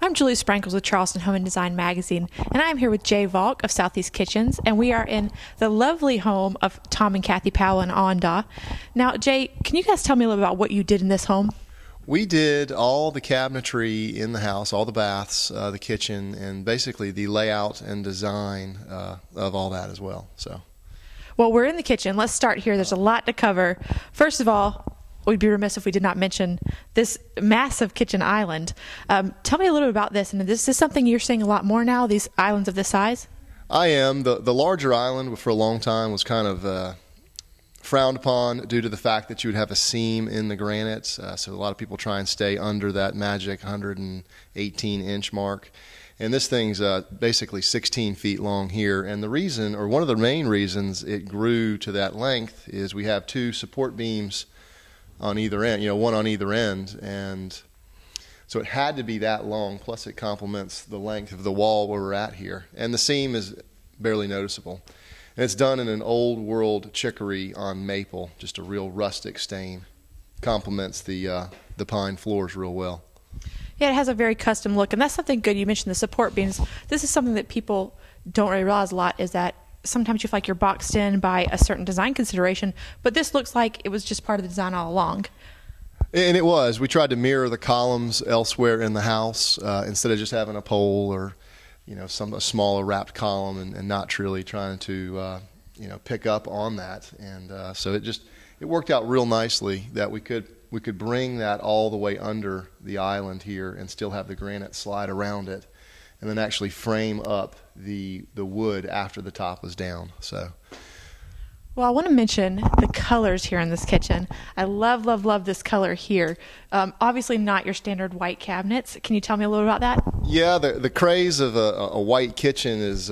I'm Julie Sprankles with Charleston Home and Design Magazine, and I'm here with Jay Vaulk of Southeast Kitchens, and we are in the lovely home of Tom and Kathy Powell in Awendaw. Now, Jay, can you guys tell me a little about what you did in this home? We did all the cabinetry in the house, all the baths, the kitchen, and basically the layout and design of all that as well. Well, we're in the kitchen. Let's start here. There's a lot to cover. First of all, we'd be remiss if we did not mention this massive kitchen island. Tell me a little bit about this. And is this something you're seeing a lot more now, these islands of this size? I am. The larger island for a long time was kind of frowned upon due to the fact that you would have a seam in the granite. So a lot of people try and stay under that magic 118-inch mark. And this thing's basically 16 feet long here. And the reason, or one of the main reasons it grew to that length, is we have two support beams on either end, one on either end, and so it had to be that long, plus it complements the length of the wall where we're at here. And the seam is barely noticeable. And it's done in an old world chicory on maple, just a real rustic stain. Complements the pine floors real well. Yeah, it has a very custom look, and that's something good. You mentioned the support beams. This is something that people don't really realize a lot, is that sometimes you feel like you're boxed in by a certain design consideration, but this looks like it was just part of the design all along. And it was. We tried to mirror the columns elsewhere in the house instead of just having a pole or a smaller wrapped column and not really trying to pick up on that. And so it worked out real nicely that we could bring that all the way under the island here and still have the granite slide around it, and then actually frame up the wood after the top was down. Well, I want to mention the colors here in this kitchen. I love, love, love this color here. Obviously not your standard white cabinets. Can you tell me a little about that? Yeah, the craze of a white kitchen is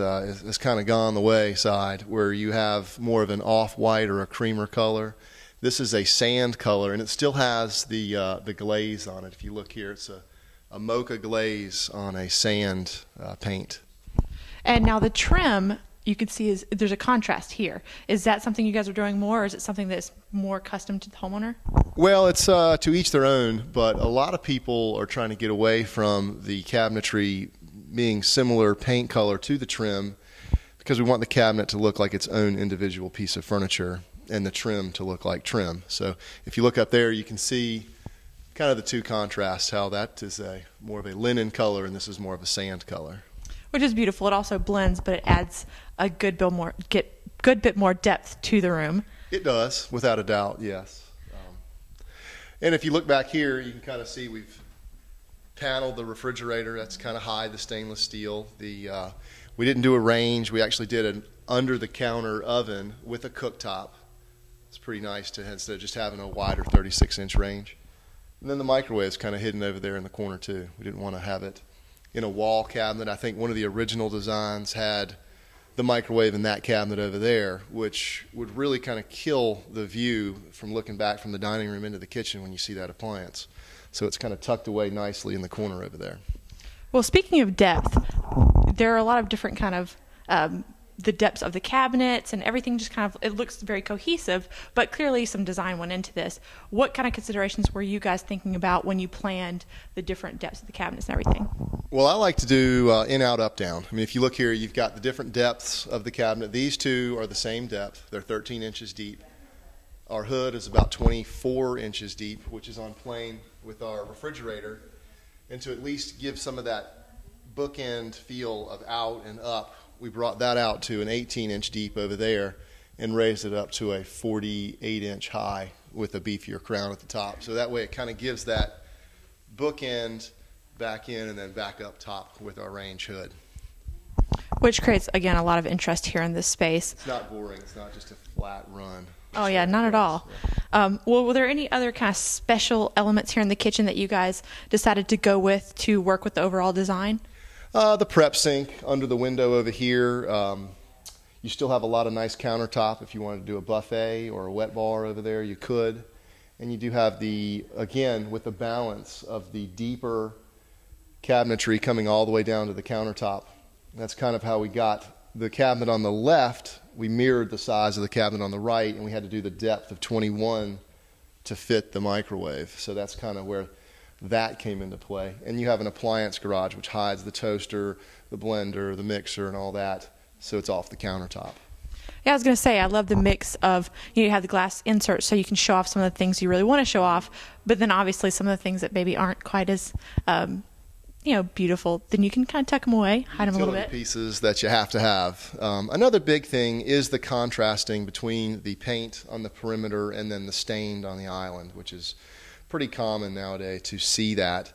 kind of gone the wayside, where you have more of an off-white or a creamer color. This is a sand color, and it still has the glaze on it. If you look here, it's a mocha glaze on a sand paint. And now the trim, you can see there's a contrast here. Is that something you guys are doing more, or is it something that's more custom to the homeowner? Well, it's to each their own, but a lot of people are trying to get away from the cabinetry being similar paint color to the trim, because we want the cabinet to look like its own individual piece of furniture and the trim to look like trim. So if you look up there, you can see kind of the two contrasts, how that is more of a linen color and this is more of a sand color. Which is beautiful. It also blends, but it adds a good bit more depth to the room. It does, without a doubt, yes. And if you look back here, you can kind of see we've paneled the refrigerator. That's kind of high, the stainless steel. We didn't do a range. We actually did an under-the-counter oven with a cooktop. It's pretty nice to, instead of just having a wider 36-inch range. And then the microwave's kind of hidden over there in the corner too. We didn't want to have it in a wall cabinet. I think one of the original designs had the microwave in that cabinet over there, which would really kind of kill the view from looking back from the dining room into the kitchen when you see that appliance. So it's kind of tucked away nicely in the corner over there. Well, speaking of depth, there are a lot of different kind of the depths of the cabinets and everything. Just kind of, it looks very cohesive, but clearly some design went into this. What kind of considerations were you guys thinking about when you planned the different depths of the cabinets and everything? Well, I like to do in, out, up, down. I mean, if you look here, you've got the different depths of the cabinet. These two are the same depth. They're 13 inches deep. Our hood is about 24 inches deep, which is on plane with our refrigerator. And to at least give some of that bookend feel of out and up, we brought that out to an 18-inch deep over there and raised it up to a 48-inch high with a beefier crown at the top. So that way it kind of gives that bookend back in and then back up top with our range hood. Which creates, again, a lot of interest here in this space. It's not boring. It's not just a flat run. Oh, yeah, not at all. Yeah. Well, were there any other kind of special elements here in the kitchen that you guys decided to go with to work with the overall design? The prep sink under the window over here. You still have a lot of nice countertop. If you wanted to do a buffet or a wet bar over there, you could. And you do have again, with the balance of the deeper cabinetry coming all the way down to the countertop. That's kind of how we got the cabinet on the left. We mirrored the size of the cabinet on the right, and we had to do the depth of 21 to fit the microwave. So that's kind of where that came into play. And you have an appliance garage, which hides the toaster, the blender, the mixer, and all that, so it's off the countertop. Yeah, I was going to say, I love the mix of, you have the glass inserts so you can show off some of the things you really want to show off, but then obviously some of the things that maybe aren't quite as, beautiful, then you can kind of tuck them away, hide them a little bit. Pieces that you have to have. Another big thing is the contrasting between the paint on the perimeter and then the stained on the island, which is pretty common nowadays to see that.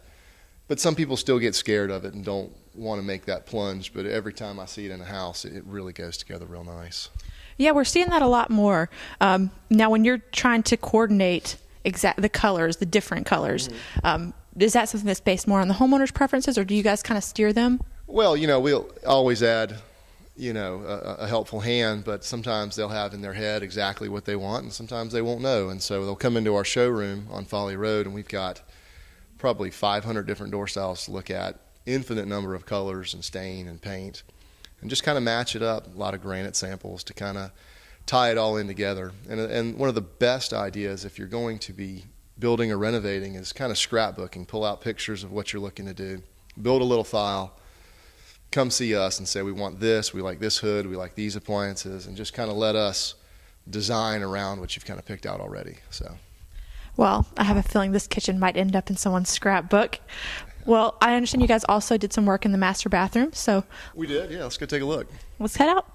But some people still get scared of it and don't want to make that plunge, but every time I see it in a house, it really goes together real nice. Yeah, we're seeing that a lot more. Now, when you're trying to coordinate the colors, the different colors, is that something that's based more on the homeowner's preferences, or do you guys kind of steer them? Well, we'll always add, a helpful hand, but sometimes they'll have in their head exactly what they want, and sometimes they won't know. And so they'll come into our showroom on Folly Road, and we've got probably 500 different door styles to look at, infinite number of colors and stain and paint, and just kind of match it up. A lot of granite samples to kind of tie it all in together. And one of the best ideas if you're going to be building or renovating is kind of scrapbooking. Pull out pictures of what you're looking to do. Build a little file. Come see us and say, we want this, we like this hood, we like these appliances, and just kind of let us design around what you've kind of picked out already. So, well, I have a feeling this kitchen might end up in someone's scrapbook. Well, I understand you guys also did some work in the master bathroom, so... We did, yeah. Let's go take a look. Let's head out.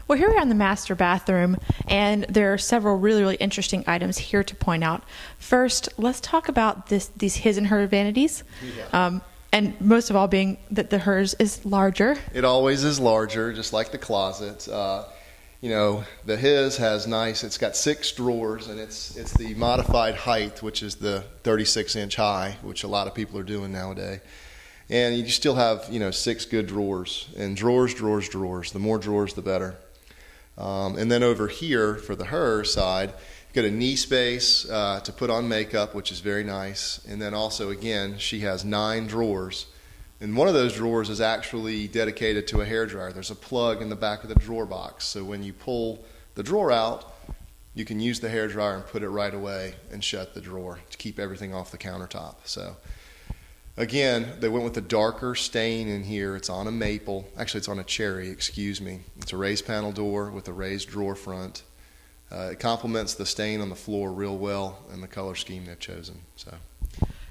Well, here we are in the master bathroom, and there are several really, really interesting items here to point out. First, let's talk about these his and her vanities, and most of all being that the hers is larger. It always is larger, just like the closet. The his has it's got 6 drawers, and it's the modified height, which is the 36-inch high, which a lot of people are doing nowadays. And you still have, 6 good drawers, and drawers. The more drawers, the better. And then over here for the her side, you've got a knee space to put on makeup, which is very nice. And then also, again, she has 9 drawers. And one of those drawers is actually dedicated to a hairdryer. There's a plug in the back of the drawer box. So when you pull the drawer out, you can use the hairdryer and put it right away and shut the drawer to keep everything off the countertop. So again, they went with a darker stain in here. It's on a maple. Actually, it's on a cherry, excuse me. It's a raised panel door with a raised drawer front. It complements the stain on the floor real well and the color scheme they've chosen. So.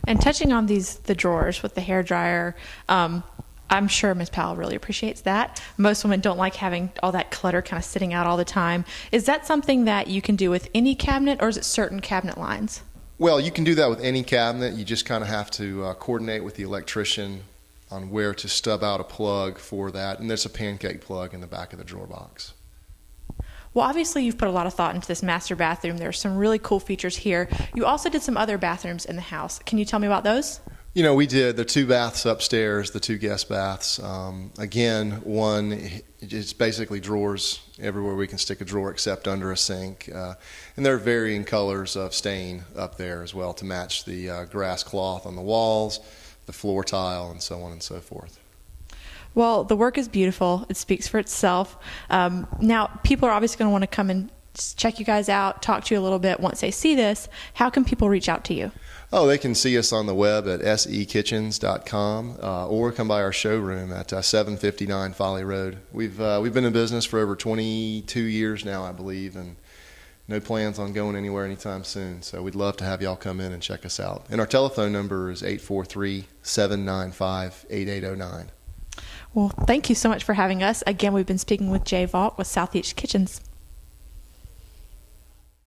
And touching on the drawers with the hairdryer, I'm sure Ms. Powell really appreciates that. Most women don't like having all that clutter kind of sitting out all the time. Is that something that you can do with any cabinet, or is it certain cabinet lines? Well, you can do that with any cabinet. You just kind of have to coordinate with the electrician on where to stub out a plug for that. And there's a pancake plug in the back of the drawer box. Well, obviously, you've put a lot of thought into this master bathroom. There's some really cool features here. You also did some other bathrooms in the house. Can you tell me about those? We did the 2 baths upstairs, the 2 guest baths. Again, one, it's basically drawers everywhere we can stick a drawer except under a sink. And there are varying colors of stain up there as well to match the grass cloth on the walls, the floor tile, and so on and so forth. Well, the work is beautiful. It speaks for itself. Now, people are obviously going to want to come and check you guys out, talk to you a little bit once they see this. How can people reach out to you? Oh, they can see us on the web at sekitchens.com or come by our showroom at 759 Folly Road. We've been in business for over 22 years now, I believe, and no plans on going anywhere anytime soon. So we'd love to have y'all come in and check us out. And our telephone number is 843-795-8809. Well, thank you so much for having us. Again, we've been speaking with Jay Vaulk with Southeast Kitchens.